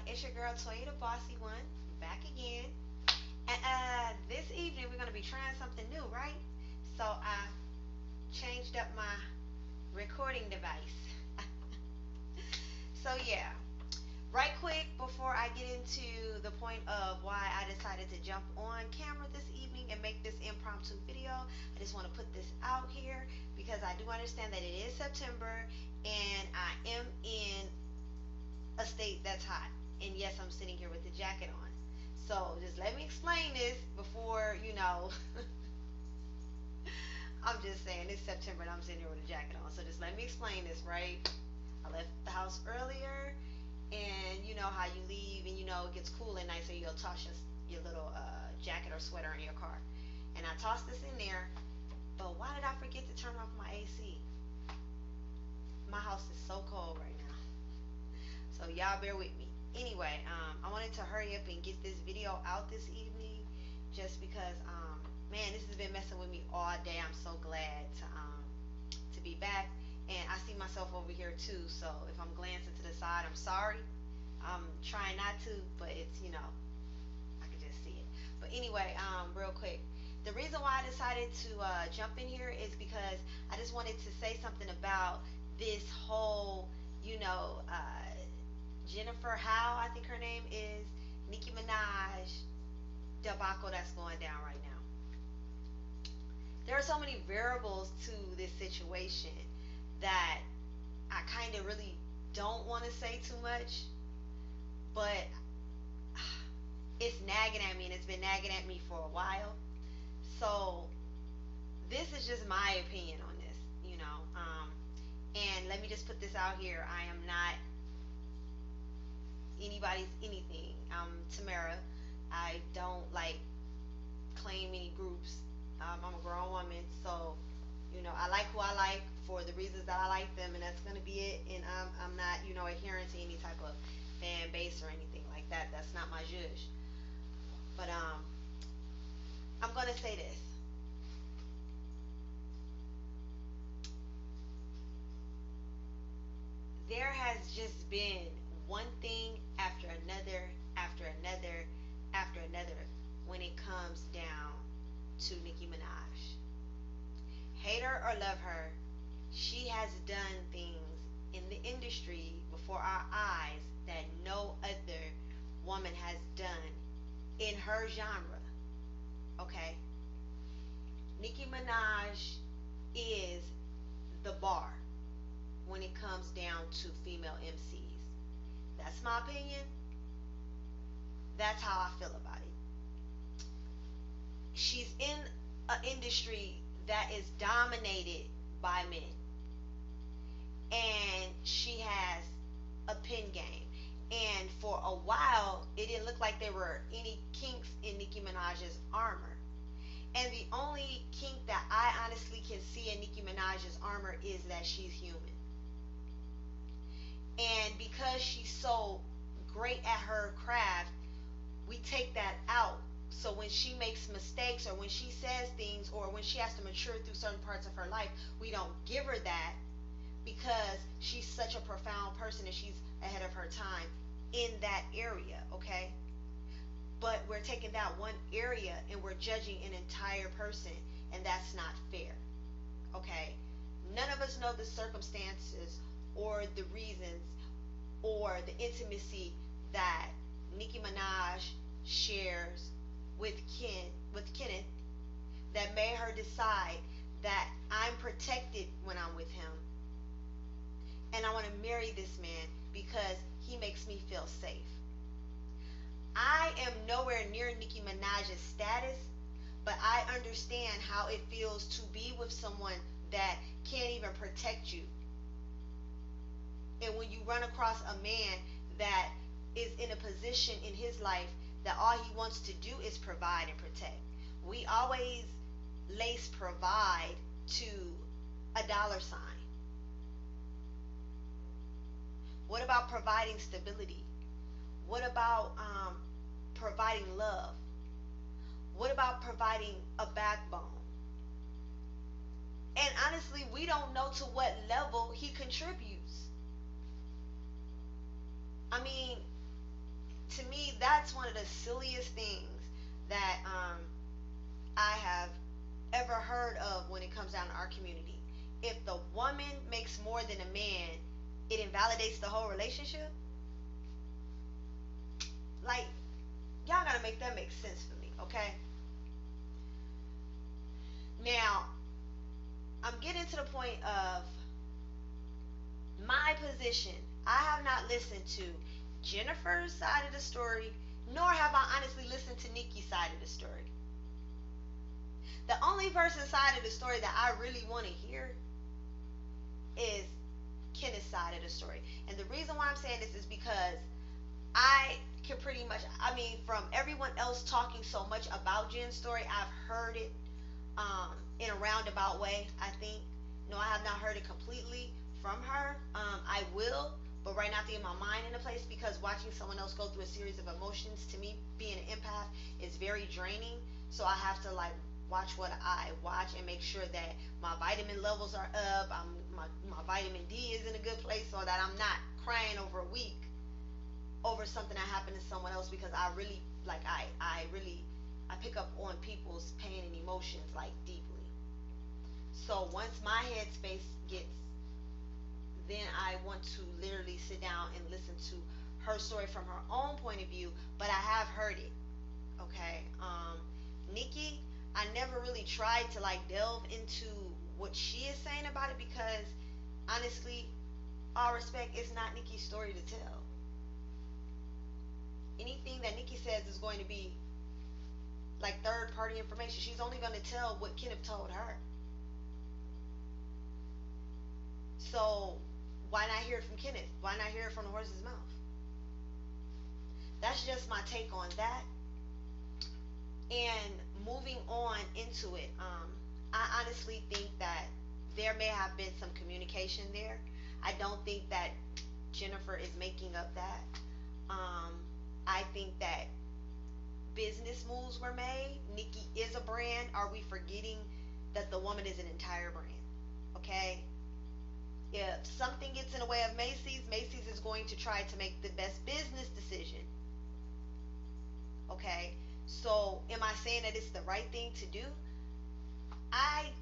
It's your girl Toya the Bossy One, back again. And this evening we're gonna be trying something new, right? So I changed up my recording device. So yeah, right quick before I get into the point of why I decided to jump on camera this evening and make this impromptu video, I just want to put this out here because I do understand that it is September and I am in a state that's hot. And yes, I'm sitting here with the jacket on. So just let me explain this before, I'm just saying it's September and I'm sitting here with a jacket on. So just let me explain this, right? I left the house earlier and you know how you leave and it gets cool at night, so you'll toss your little jacket or sweater in your car. And I tossed this in there, but why did I forget to turn off my AC? My house is so cold right now. So y'all bear with me. Anyway, I wanted to hurry up and get this video out this evening just because, man, this has been messing with me all day. I'm so glad to be back. And I see myself over here too, so if I'm glancing to the side, I'm sorry. I'm trying not to, but it's, I can just see it. But anyway, real quick, the reason why I decided to jump in here is because I just wanted to say something about this whole, Jennifer Howe, I think her name is, Nicki Minaj debacle that's going down right now. There are so many variables to this situation that I kind of really don't want to say too much, but it's nagging at me and it's been nagging at me for a while. So this is just my opinion on this. And let me just put this out here. I am not anybody's anything. I'm Tamara. I don't claim any groups. I'm a grown woman, so I like who I like for the reasons that I like them, and that's gonna be it. And I'm not adhering to any type of fan base or anything like that. That's not my zhuzh. But I'm gonna say this. There has just been one thing after another, after another when it comes down to Nicki Minaj. Hate her or love her, she has done things in the industry before our eyes that no other woman has done in her genre. Okay? Nicki Minaj is the bar when it comes down to female MCs. That's my opinion. That's how I feel about it. She's in an industry that is dominated by men. And she has a pen game. And for a while, it didn't look like there were any kinks in Nicki Minaj's armor. And the only kink that I honestly can see in Nicki Minaj's armor is that she's human. And because she's so great at her craft, we take that out. So when she makes mistakes or when she says things or when she has to mature through certain parts of her life, we don't give her that because she's such a profound person and she's ahead of her time in that area, okay? But we're taking that one area and we're judging an entire person, and that's not fair, okay? None of us know the circumstances or the reasons or the intimacy that Nicki Minaj shares with Kenneth that made her decide that I'm protected when I'm with him and I want to marry this man because he makes me feel safe. I am nowhere near Nicki Minaj's status, but I understand how it feels to be with someone that can't even protect you. And when you run across a man that is in a position in his life that all he wants to do is provide and protect. We always lace provide to a dollar sign. What about providing stability? What about providing love? What about providing a backbone? And honestly, we don't know to what level he contributes. I mean, to me, that's one of the silliest things that I have ever heard of when it comes down to our community. If the woman makes more than a man, it invalidates the whole relationship. Like, y'all gotta make that make sense for me, okay? Now, I'm getting to the point of my position. I have not listened to Jennifer's side of the story, nor have I honestly listened to Nicki's side of the story. The only person's side of the story that I really want to hear is Kenneth's side of the story. And the reason why I'm saying this is because I can pretty much, I mean, from everyone else talking so much about Jen's story, I've heard it in a roundabout way, I think. No, I have not heard it completely from her. I will, but right now I think my mind in a place, because watching someone else go through a series of emotions, to me, being an empath, is very draining. So I have to like watch what I watch and make sure that my vitamin levels are up. My vitamin D is in a good place, so that I'm not crying over a week over something that happened to someone else, because I really like I pick up on people's pain and emotions like deeply. So once my headspace gets, then I want to literally sit down and listen to her story from her own point of view. But I have heard it. Okay. Nicki, I never really tried to like delve into what she is saying about it, because honestly, all respect, it's not Nicki's story to tell. Anything that Nicki says is going to be like third party information. She's only going to tell what Kenneth told her. So why not hear it from Kenneth? Why not hear it from the horse's mouth? That's just my take on that. And moving on into it, I honestly think that there may have been some communication there. I don't think that Jennifer is making up that. I think that business moves were made. Nicki is a brand. Are we forgetting that the woman is an entire brand? Okay? If something gets in the way of Macy's, Macy's is going to try to make the best business decision. Okay? So, am I saying that it's the right thing to do? I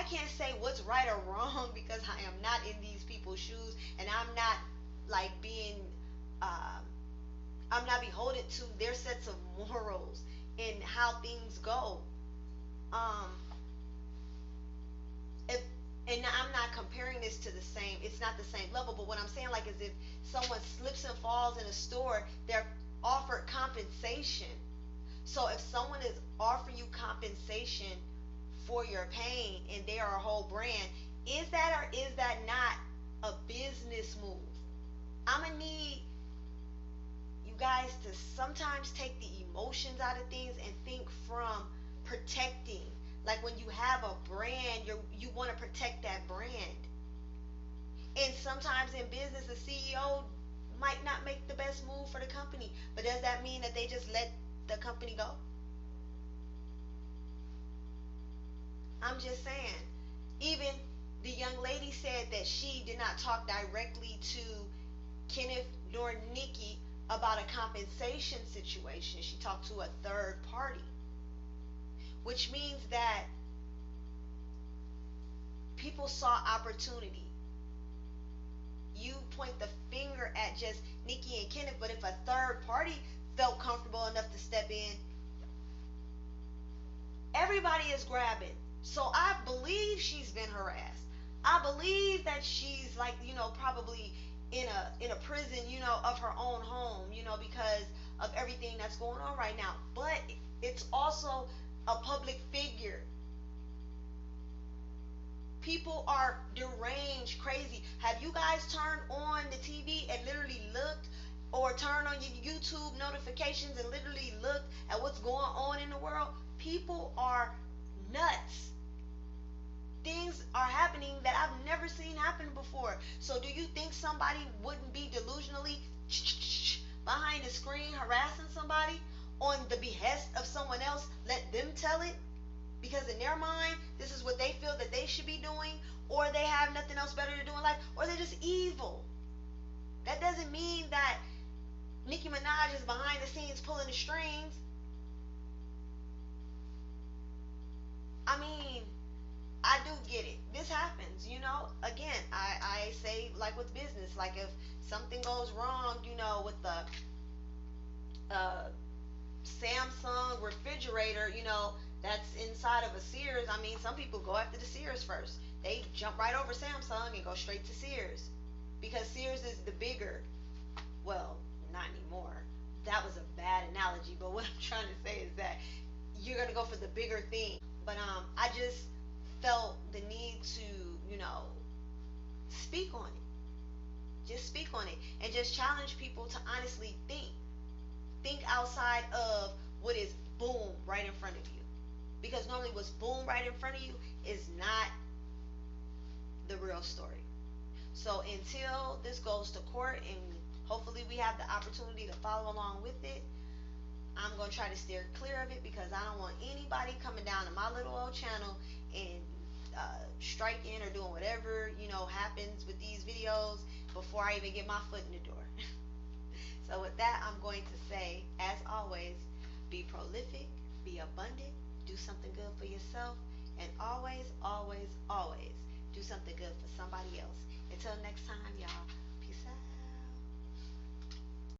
can't say what's right or wrong, because I am not in these people's shoes, and I'm not like being I'm not beholden to their sets of morals and how things go. If and I'm not comparing this to the same, it's not the same level, but what I'm saying, like, is if someone slips and falls in a store, they're offered compensation. So if someone is offering you compensation for your pain and they are a whole brand, is that or is that not a business move? I'm gonna need you guys to sometimes take the emotions out of things and think from protecting. Like when you have a brand, you want to protect that brand. And sometimes in business, the CEO might not make the best move for the company. But does that mean that they just let the company go? I'm just saying. Even the young lady said that she did not talk directly to Kenneth nor Nicki about a compensation situation. She talked to a third party, which means that people saw opportunity. You point the finger at just Nicki and Kenneth, but if a third party felt comfortable enough to step in, everybody is grabbing. So I believe she's been harassed. I believe that she's like, probably in a prison, of her own home, because of everything that's going on right now. But it's also a public figure. People are deranged, crazy. Have you guys turned on the TV and literally looked, or turned on your YouTube notifications and literally looked at what's going on in the world? People are nuts. Things are happening that I've never seen happen before. So do you think somebody wouldn't be delusionally behind the screen harassing somebody on the behest of someone else? Let them tell it, because in their mind, this is what they feel that they should be doing, or they have nothing else better to do in life, or they're just evil. That doesn't mean that Nicki Minaj is behind the scenes pulling the strings. I mean, I do get it. This happens, you know. Again, I say, like with business, like if something goes wrong, you know, with the uh, Samsung refrigerator, you know, that's inside of a Sears. I mean, some people go after the Sears first. They jump right over Samsung and go straight to Sears because Sears is the bigger. Well, not anymore. That was a bad analogy, but what I'm trying to say is that you're gonna go for the bigger thing. But I just felt the need to, you know, speak on it. Just speak on it and just challenge people to honestly think. Think outside of what is boom right in front of you. Because normally what's boom right in front of you is not the real story. So until this goes to court and hopefully we have the opportunity to follow along with it, I'm going to try to steer clear of it because I don't want anybody coming down to my little old channel and striking or doing whatever, you know, happens with these videos before I even get my foot in the door. So with that, I'm going to say, as always, be prolific, be abundant, do something good for yourself, and always, always, always do something good for somebody else. Until next time, y'all, peace out.